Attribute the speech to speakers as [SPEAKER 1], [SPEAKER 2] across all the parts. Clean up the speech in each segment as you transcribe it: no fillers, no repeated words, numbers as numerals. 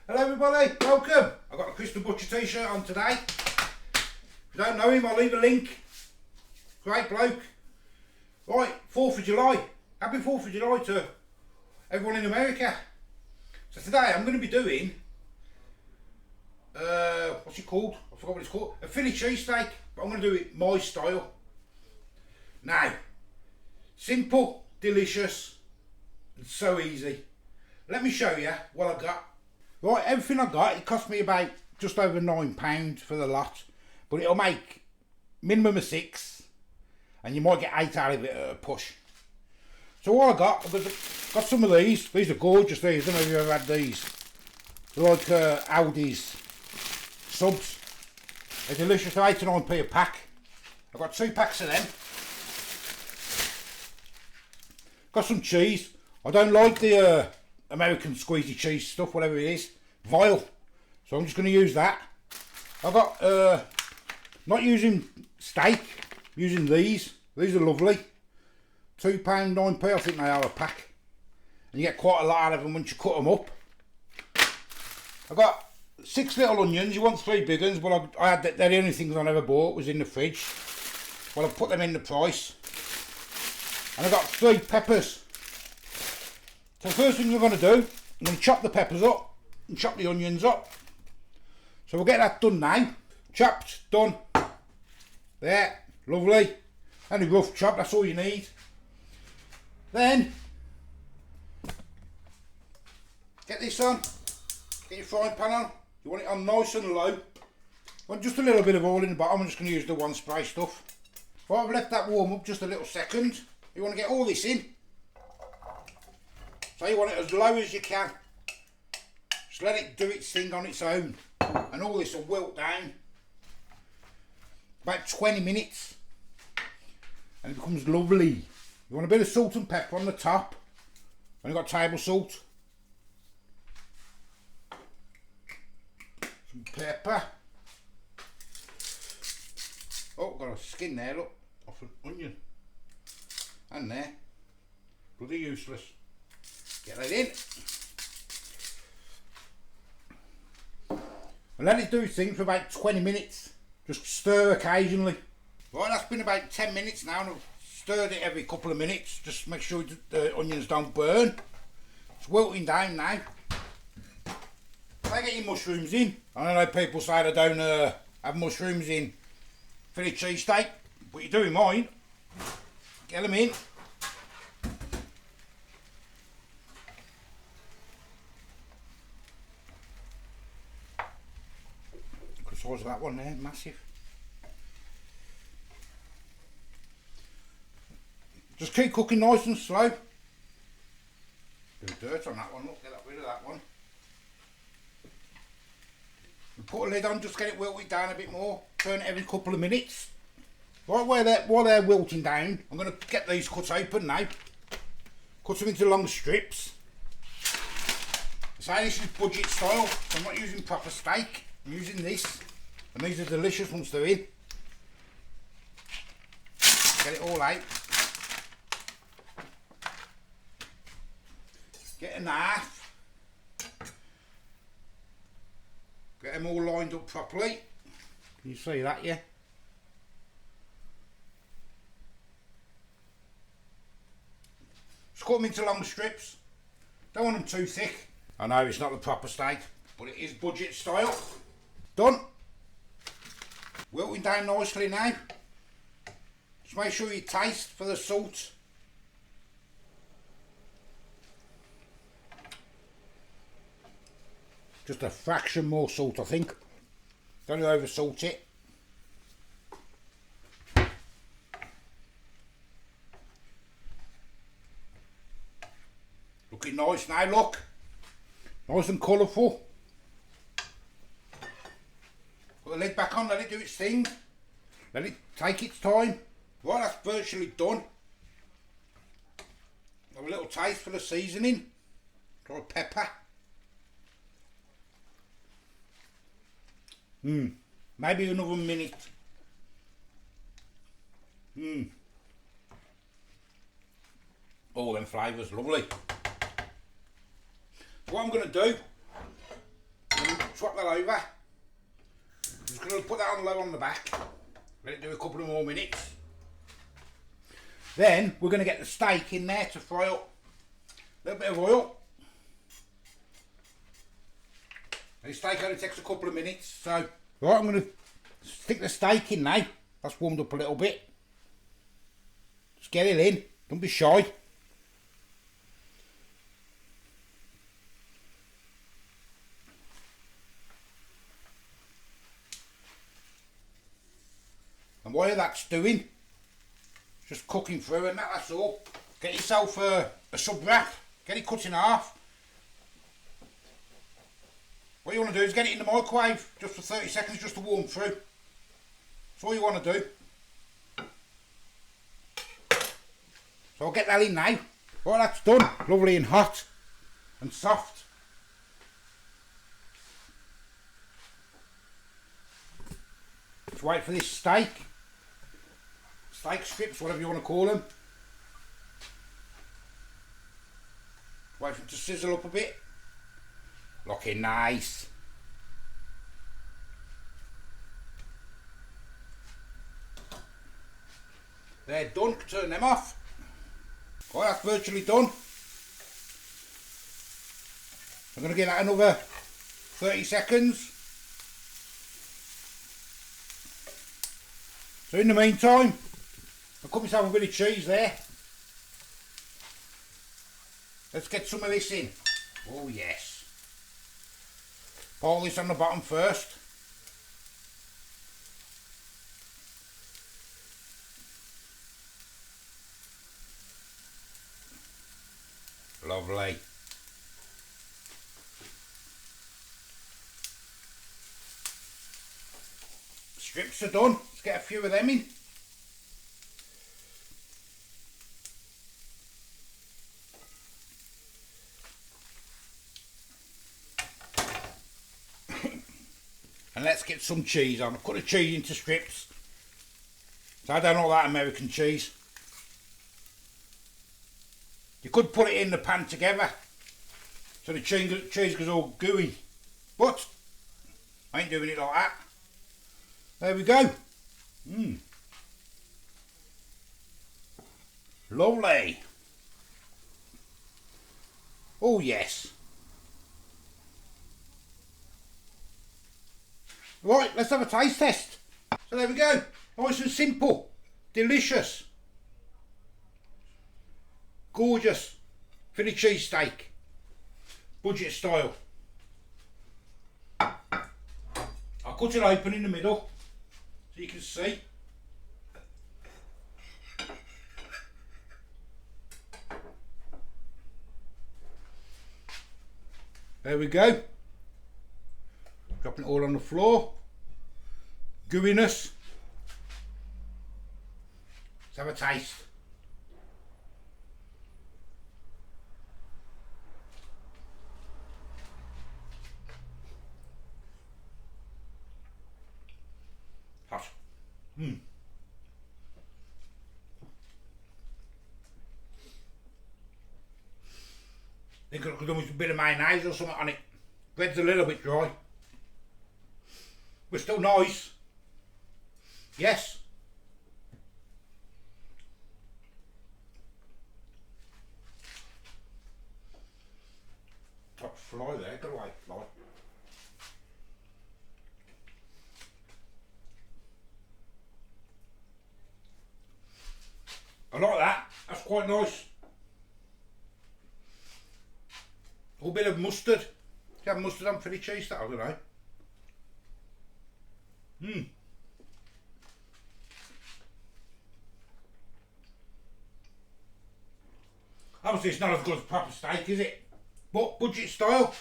[SPEAKER 1] Hello everybody, welcome. I've got a Crystal Butcher t-shirt on today. If you don't know him, I'll leave a link. Great bloke. Right, 4th of July. Happy 4th of July to everyone in America. So today I'm going to be doing, what's it called? I forgot what it's called. A Philly cheesesteak, but I'm going to do it my style. Now, simple, delicious, and so easy. Let me show you what I got. Right, everything I got, it cost me about just over £9 for the lot, but it'll make minimum of 6, and you might get 8 out of it at a push. So what I got, I've got some of these. These are gorgeous. These, I don't know if you've ever had these. They're like Aldi's subs. They're delicious. They're 89p a pack. I've got 2 packs of them. Got some cheese. I don't like the American squeezy cheese stuff, whatever it is. Vile. So I'm just going to use that. I've got, not using steak, using these. These are lovely. £2, 9p, I think they are a pack. And you get quite a lot out of them once you cut them up. I've got 6 little onions. You want 3 big ones, but I had they're the only things I never bought was in the fridge. Well, I've put them in the price. And I've got 3 peppers. So the first thing we're going to do, I'm going to chop the peppers up and chop the onions up. So we'll get that done now. Chopped, done. There, lovely. Only rough chop, that's all you need. Then, get this on. Get your frying pan on. You want it on nice and low. You want just a little bit of oil in the bottom. I'm just going to use the one spray stuff. Right, I've left that warm up just a little second. You want to get all this in. So you want it as low as you can. Just let it do its thing on its own. And all this will wilt down. About 20 minutes. And it becomes lovely. You want a bit of salt and pepper on the top. And you've got table salt. Some pepper. Oh, got a skin there, look. Off an onion. And there. Bloody useless. Get that in. And let it do its thing for about 20 minutes. Just stir occasionally. Right, that's been about 10 minutes now, and I've stirred it every couple of minutes. Just make sure the onions don't burn. It's wilting down now. Now get your mushrooms in. I know people say they don't have mushrooms in Philly cheesesteak, but you do in mine. Get them in. The size of that one there, massive. Just keep cooking nice and slow. Bit of dirt on that one, look, get rid of that one. And put a lid on, just get it wilted down a bit more. Turn it every couple of minutes. Right, while they're wilting down, I'm going to get these cut open now. Cut them into long strips. So this is budget style, so I'm not using proper steak, I'm using this. And these are delicious once they're in. Get it all out. Get a knife. Get them all lined up properly. Can you see that, yeah? Just cut them into long strips. Don't want them too thick. I know it's not the proper steak, but it is budget style. Done. Wilting down nicely now. Just make sure you taste for the salt. Just a fraction more salt, I think. Don't over salt it. Looking nice now, look. Nice and colourful. Put the lid back on, let it do its thing. Let it take its time. Right, that's virtually done. Have a little taste for the seasoning. Try pepper. Maybe another minute. All them flavours, lovely. What I'm going to do, well over. I'm just going to put that on low on the back. Let it do a couple of more minutes. Then we're going to get the steak in there to fry up. A little bit of oil. And the steak only takes a couple of minutes. So, right, I'm going to stick the steak in now. That's warmed up a little bit. Just get it in. Don't be shy. And while that's doing, just cooking through and that's all. Get yourself a sub wrap. Get it cut in half. What you want to do is get it in the microwave just for 30 seconds just to warm through. That's all you want to do. So I'll get that in now. Well, that's done. Lovely and hot and soft. Let's wait for this steak. Steak strips, whatever you want to call them. Wait for it to sizzle up a bit. Looking nice. They're done. Turn them off. Well, that's virtually done. I'm going to give that another 30 seconds. So in the meantime, I'll cut myself a bit of cheese there. Let's get some of this in. Oh yes. Pour this on the bottom first. Lovely. Strips are done. Let's get a few of them in. And let's get some cheese on. I've cut the cheese into strips. So I don't like that American cheese. You could put it in the pan together so the cheese goes all gooey. But I ain't doing it like that. There we go. Lovely. Oh yes. Right, let's have a taste test. So there we go. Nice and simple. Delicious. Gorgeous. Philly cheesesteak. Budget style. I'll cut it open in the middle so you can see. There we go. Dropping it all on the floor. Gooiness. Let's have a taste. Hot. Think I could do with a bit of mayonnaise or something on it. Bread's a little bit dry. But still nice. Yes. Top fly there, get away fly. I like that, that's quite nice. A little bit of mustard. Do you have mustard on Philly cheese? I don't know. Obviously it's not as good as proper steak, is it? But budget style.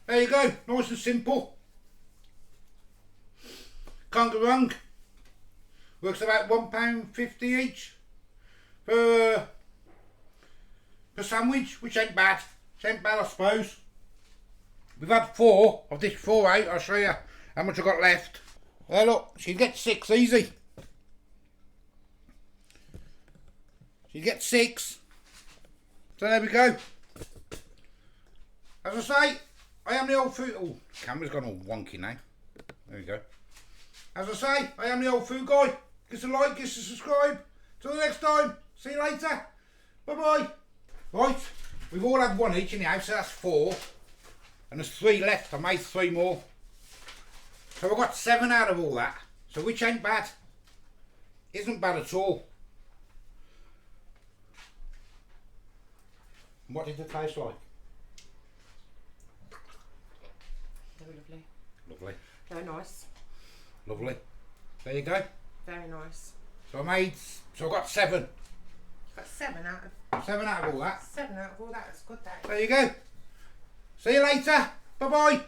[SPEAKER 1] There you go, nice and simple. Can't go wrong. Works about £1.50 each per sandwich, which ain't bad. Which ain't bad, I suppose. We've had 4. I've dished 4 out. I'll show you how much I've got left. There, look, so you get 6 easy. So you get 6. So there we go. As I say, I am the old food. Oh, camera's gone all wonky now. There we go. As I say, I am the old food guy. Give us a like, give us a subscribe. Till the next time. See you later. Bye bye. Right, we've all had one each in the house, so that's 4. And there's 3 left. I made 3 more. So I got 7 out of all that. So which ain't bad. Isn't bad at all. What did it taste like?
[SPEAKER 2] Very lovely.
[SPEAKER 1] Lovely.
[SPEAKER 2] Very nice.
[SPEAKER 1] Lovely. There you go.
[SPEAKER 2] Very nice.
[SPEAKER 1] So I got 7.
[SPEAKER 2] You've got 7 out of
[SPEAKER 1] 7 out of all that.
[SPEAKER 2] 7 out of all that. That's good, that.
[SPEAKER 1] There you go. See you later. Bye bye.